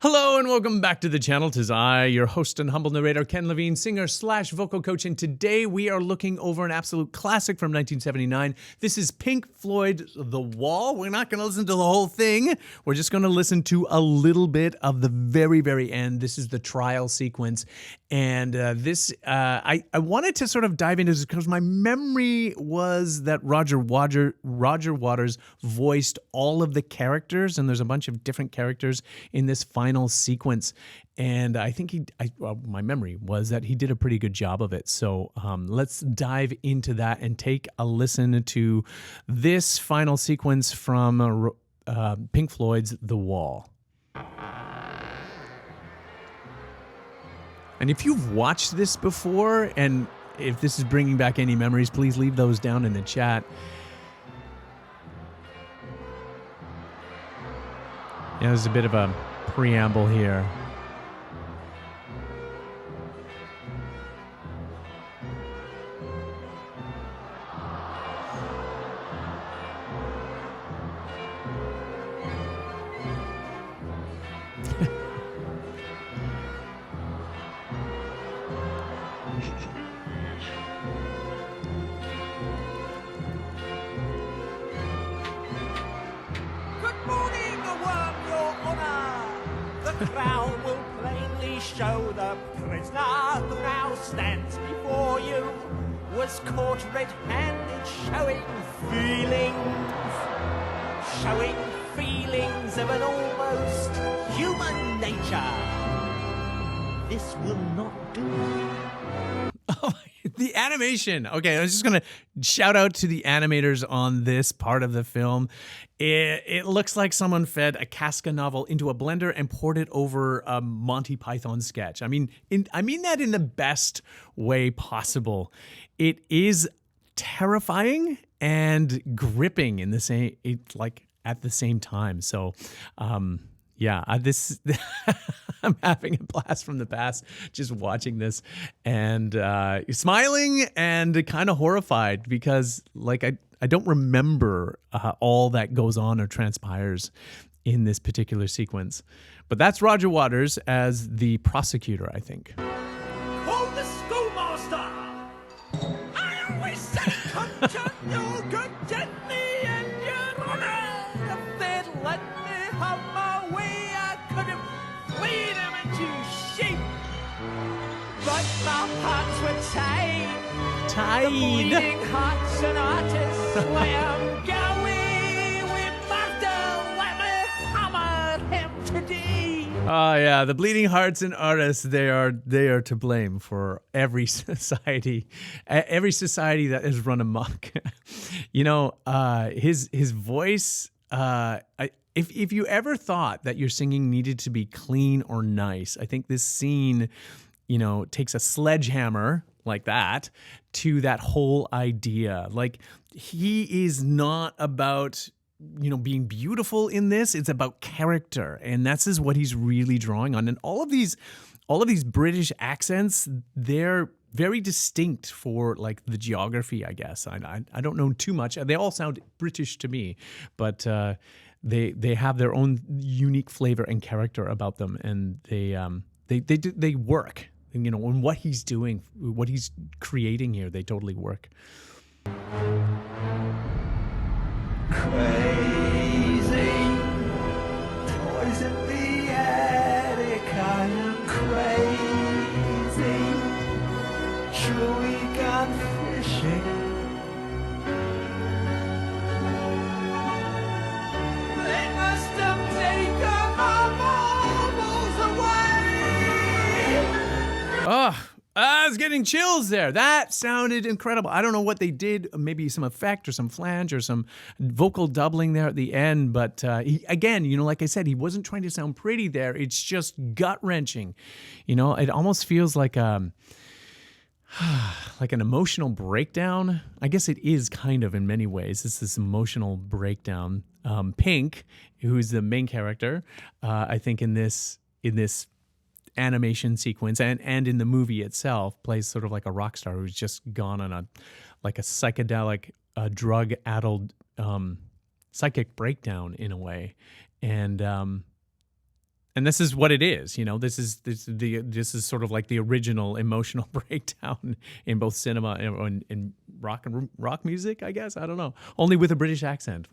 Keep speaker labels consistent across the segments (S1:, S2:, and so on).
S1: Hello and welcome back to the channel. 'Tis I, your host and humble narrator, Ken Lavigne, singer/vocal coach, and today we are looking over an absolute classic from 1979. This is Pink Floyd, The Wall. We're not going to listen to the whole thing. We're just going to listen to a little bit of the very, very end. This is the trial sequence, and I wanted to sort of dive into this because my memory was that Roger Waters voiced all of the characters, and there's a bunch of different characters in this final sequence, and I think my memory was that he did a pretty good job of it. So let's dive into that and take a listen to this final sequence from Pink Floyd's The Wall. And if you've watched this before, and if this is bringing back any memories, please leave those down in the chat. Yeah, there's a bit of a preamble here.
S2: The crown will plainly show the prisoner who now stands before you was caught red-handed showing feelings of an almost human nature. This will not do.
S1: Oh, the animation. Okay, I was just going to shout out to the animators on this part of the film. It looks like someone fed a Casca novel into a blender and poured it over a Monty Python sketch. I mean that in the best way possible. It is terrifying and gripping in the same, at the same time. So, this I'm having a blast from the past just watching this and smiling and kind of horrified because I don't remember all that goes on or transpires in this particular sequence. But that's Roger Waters as the prosecutor, I think.
S2: Call the schoolmaster! I always say, come to your good gently and your honor. If they'd let me have my way, I could have freed him into shape. But my hands were tied. The bleeding hearts and artists where I'm going. We must let me hammer him today.
S1: Oh yeah, the bleeding hearts and artists, they are to blame for every society that has run amok. His voice, if you ever thought that your singing needed to be clean or nice, I think this scene, takes a sledgehammer like that to that whole idea. Like, he is not about being beautiful in this. It's about character, and that's what he's really drawing on. And all of these British accents, they're very distinct for the geography, I guess. I don't know too much. They all sound British to me, but they have their own unique flavor and character about them, and they work. And what he's doing, what he's creating here, they totally work.
S2: Crazy, toys in the attic, I am crazy. Should we gone fishing? They must have taken my marbles away.
S1: I was getting chills there. That sounded incredible. I don't know what they did, maybe some effect or some flange or some vocal doubling there at the end. But again, like I said, he wasn't trying to sound pretty there. It's just gut-wrenching. It almost feels like an emotional breakdown. I guess it is kind of in many ways. It's this emotional breakdown. PiNK, who's the main character, I think in this animation sequence and in the movie itself, plays sort of like a rock star who's just gone on a psychedelic drug-addled psychic breakdown in a way, and And this is what it is, this is sort of like the original emotional breakdown in both cinema and in rock music, I guess. I don't know. Only with a British accent,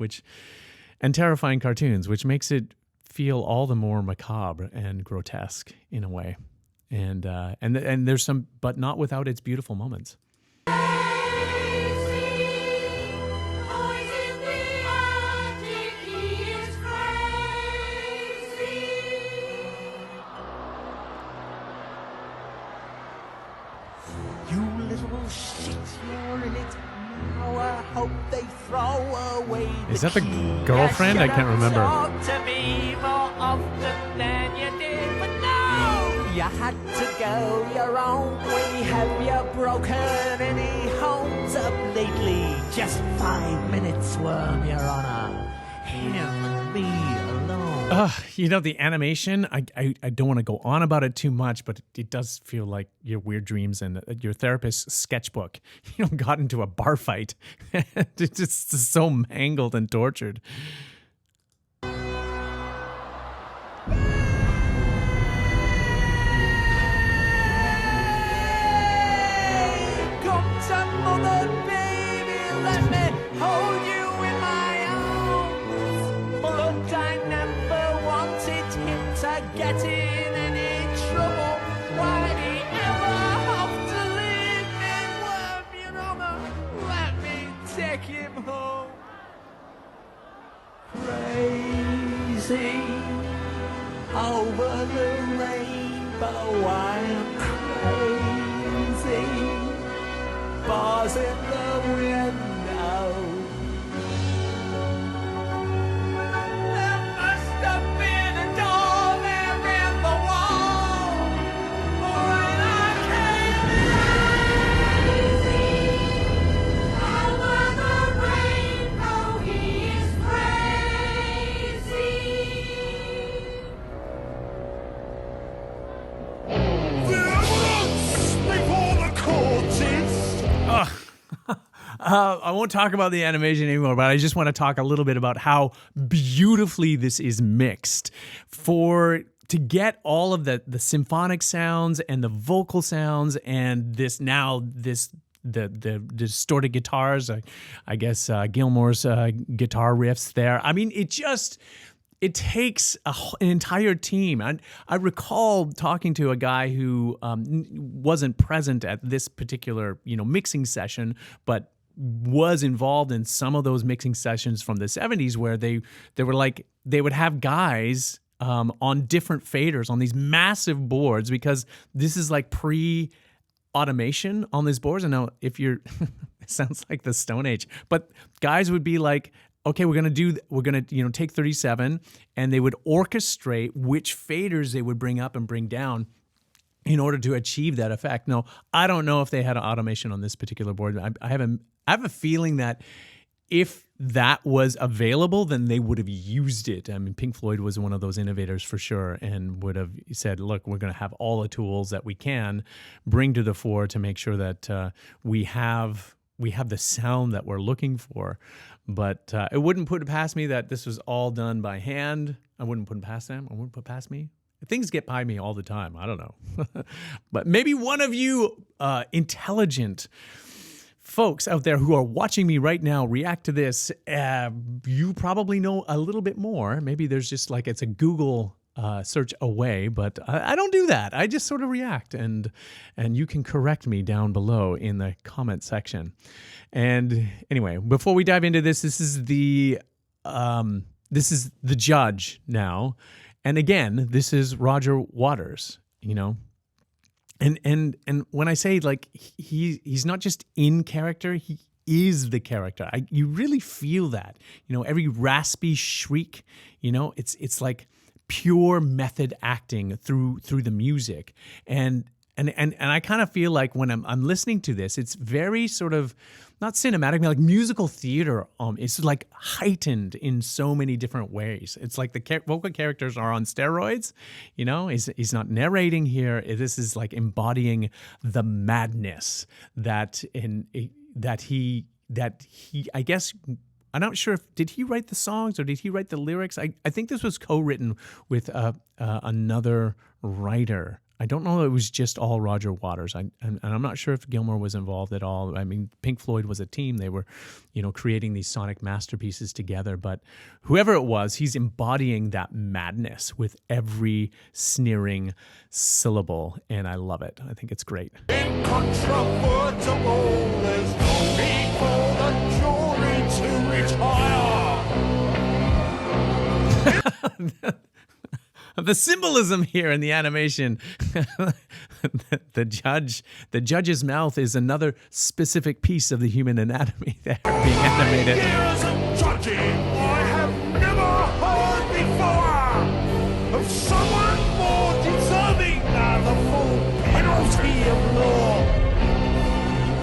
S1: and terrifying cartoons, which makes it feel all the more macabre and grotesque in a way. And there's some, but not without its beautiful moments.
S2: Hope they throw away.
S1: Is that the girlfriend? I can't remember.
S2: To me more often than you did, but no, you had to go your own way. Have you broken any homes up lately? Just 5 minutes, worm, Your Honor. Him and me alone.
S1: The animation, I don't want to go on about it too much, but it does feel like your weird dreams and your therapist's sketchbook, got into a bar fight. It's just so mangled and tortured.
S2: Come to mother, baby, let me hold you in my arms. But I never wanted him to get in any trouble. Why he ever have to leave me, worm, Your Honor? Let me take him home. Crazy over the rainbow, I'm crazy. Bars in the window. There must have been a door there in the wall. When I came over the rainbow, he is crazy. Before the court is.
S1: I won't talk about the animation anymore, but I just want to talk a little bit about how beautifully this is mixed. To get all of the symphonic sounds and the vocal sounds and the distorted guitars, I guess Gilmour's guitar riffs there. I mean, it takes an entire team. I recall talking to a guy who wasn't present at this particular, mixing session, but was involved in some of those mixing sessions from the 70s where they were like, they would have guys on different faders on these massive boards, because this is like pre-automation on these boards. And now if you're, it sounds like the Stone Age, but guys would be like, okay, we're gonna take 37, and they would orchestrate which faders they would bring up and bring down in order to achieve that effect. Now, I don't know if they had an automation on this particular board. I have a feeling that if that was available, then they would have used it. I mean, Pink Floyd was one of those innovators for sure, and would have said, look, we're going to have all the tools that we can bring to the fore to make sure that we have the sound that we're looking for. But it wouldn't put it past me that this was all done by hand. I wouldn't put it past them. I wouldn't put it past me. Things get by me all the time. I don't know. But maybe one of you intelligent folks out there who are watching me right now react to this, you probably know a little bit more. Maybe there's just like it's a Google search away, but I don't do that. I just sort of react, and you can correct me down below in the comment section. And anyway, before we dive into this, this is the judge now, and again, this is Roger Waters. And when I say like he's not just in character, he is the character. You really feel that. Every raspy shriek. It's like pure method acting through the music, and I kind of feel like when I'm listening to this, it's very sort of not cinematic, but like musical theater. It's like heightened in so many different ways. It's like the vocal characters are on steroids. He's not narrating here. This is like embodying the madness that he. I guess I'm not sure if did he write the songs or did he write the lyrics. I think this was co-written with another writer. I don't know if it was just all Roger Waters. And I'm not sure if Gilmour was involved at all. I mean, Pink Floyd was a team. They were, creating these sonic masterpieces together. But whoever it was, he's embodying that madness with every sneering syllable. And I love it. I think it's great.
S2: Incontrovertible, there's no need for the jury to retire.
S1: The symbolism here in the animation. the judge's mouth is another specific piece of the human anatomy there being animated.
S2: Years of judging, I have never heard before of someone more deserving of the full penalty of law.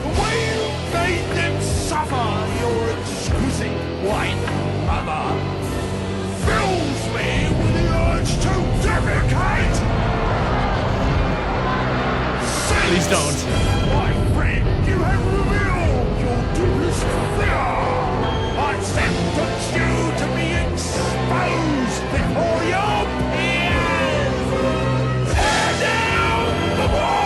S2: The way you made them suffer, your exquisite white mother, fills me with the urge to deprecate.
S1: Please don't.
S2: My friend, you have revealed your deepest fear. I sentence you to be exposed before your peers. Tear down the wall.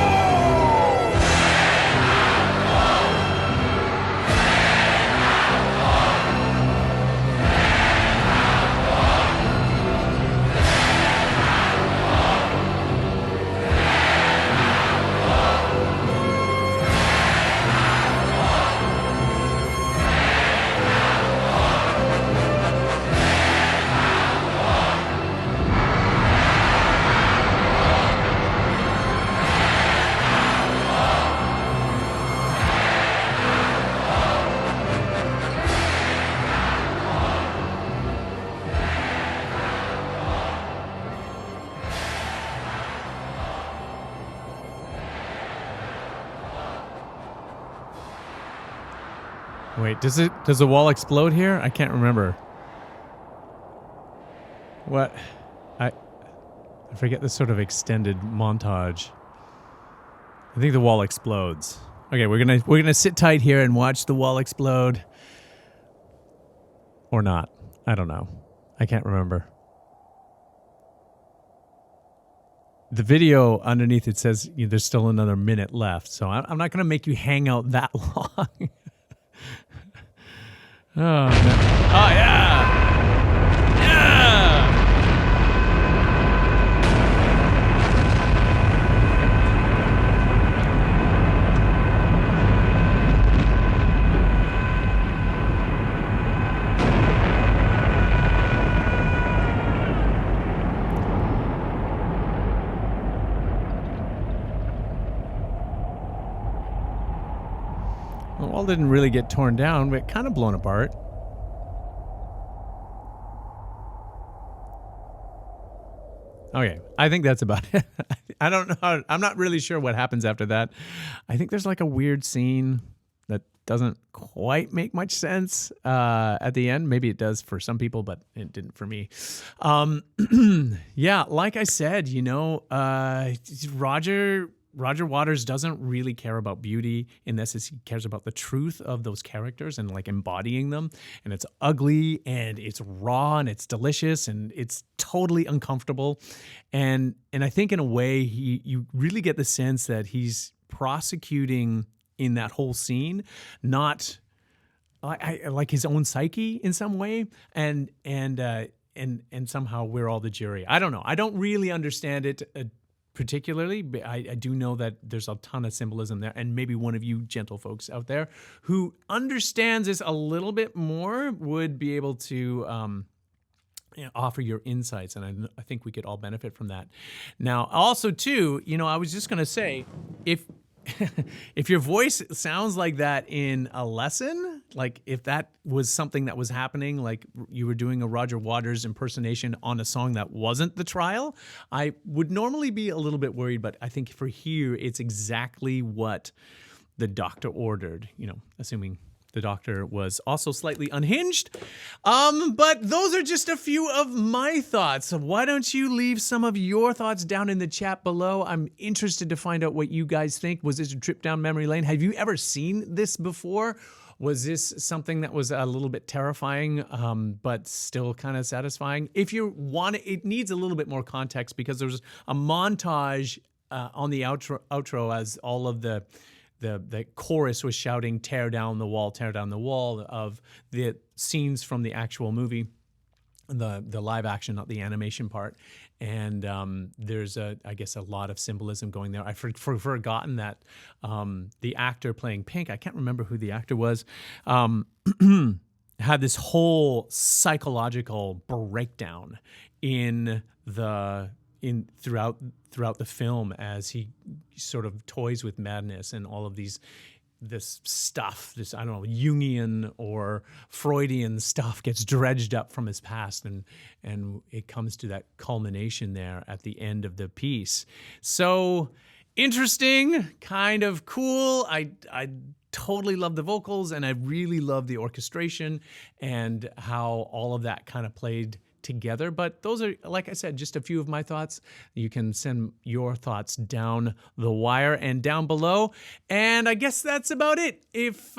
S1: Wait, does the wall explode here? I can't remember. What? I forget this sort of extended montage. I think the wall explodes. Okay, we're gonna sit tight here and watch the wall explode. Or not. I don't know. I can't remember. The video underneath it says there's still another minute left, so I'm not gonna make you hang out that long. Oh, man. Oh, yeah! Yeah! The wall didn't really get torn down, but kind of blown apart. Okay, I think that's about it. I don't know. I'm not really sure what happens after that. I think there's like a weird scene that doesn't quite make much sense at the end. Maybe it does for some people, but it didn't for me. Yeah, like I said, Roger Waters doesn't really care about beauty in this. He cares about the truth of those characters and like embodying them. And it's ugly and it's raw and it's delicious and it's totally uncomfortable. And I think in a way you really get the sense that he's prosecuting in that whole scene, not like his own psyche in some way. And somehow we're all the jury. I don't know. I don't really understand it particularly, but I do know that there's a ton of symbolism there, and maybe one of you gentle folks out there who understands this a little bit more would be able to offer your insights, and I think we could all benefit from that. Now, also too, I was just going to say, if your voice sounds like that in a lesson, like if that was something that was happening, like you were doing a Roger Waters impersonation on a song that wasn't The Trial, I would normally be a little bit worried, but I think for here, it's exactly what the doctor ordered, assuming the doctor was also slightly unhinged. But those are just a few of my thoughts. So why don't you leave some of your thoughts down in the chat below? I'm interested to find out what you guys think. Was this a trip down memory lane? Have you ever seen this before? Was this something that was a little bit terrifying, but still kind of satisfying? If you want it needs a little bit more context because there's a montage on the outro as all of the chorus was shouting, tear down the wall of the scenes from the actual movie, the live action, not the animation part. And there's I guess a lot of symbolism going there. I've forgotten that the actor playing PiNK, I can't remember who the actor was, had this whole psychological breakdown throughout the film as he sort of toys with madness and all of this stuff, this, I don't know, Jungian or Freudian stuff gets dredged up from his past, and it comes to that culmination there at the end of the piece. So interesting, kind of cool. I totally love the vocals, and I really love the orchestration and how all of that kind of played together. But those are, like I said, just a few of my thoughts. You can send your thoughts down the wire and down below. And I guess that's about it. If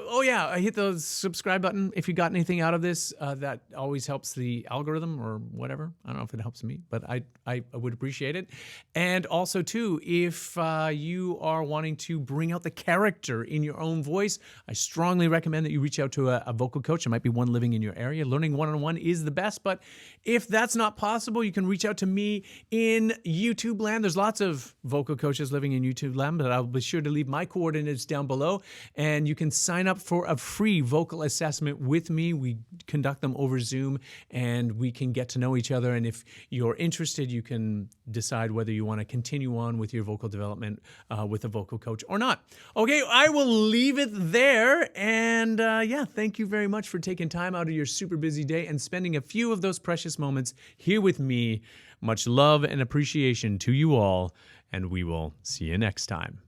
S1: oh yeah, I hit the subscribe button if you got anything out of this. That always helps the algorithm or whatever. I don't know if it helps me, but I would appreciate it. And also too, if you are wanting to bring out the character in your own voice, I strongly recommend that you reach out to a vocal coach. There might be one living in your area. Learning one-on-one is the best, but if that's not possible, you can reach out to me in YouTube land. There's lots of vocal coaches living in YouTube land, but I'll be sure to leave my coordinates down below, and you can sign up for a free vocal assessment with me. We conduct them over Zoom, and we can get to know each other. And if you're interested, you can decide whether you want to continue on with your vocal development with a vocal coach or not. Okay, I will leave it there. And yeah, thank you very much for taking time out of your super busy day and spending a few of those precious moments here with me. Much love and appreciation to you all, and we will see you next time.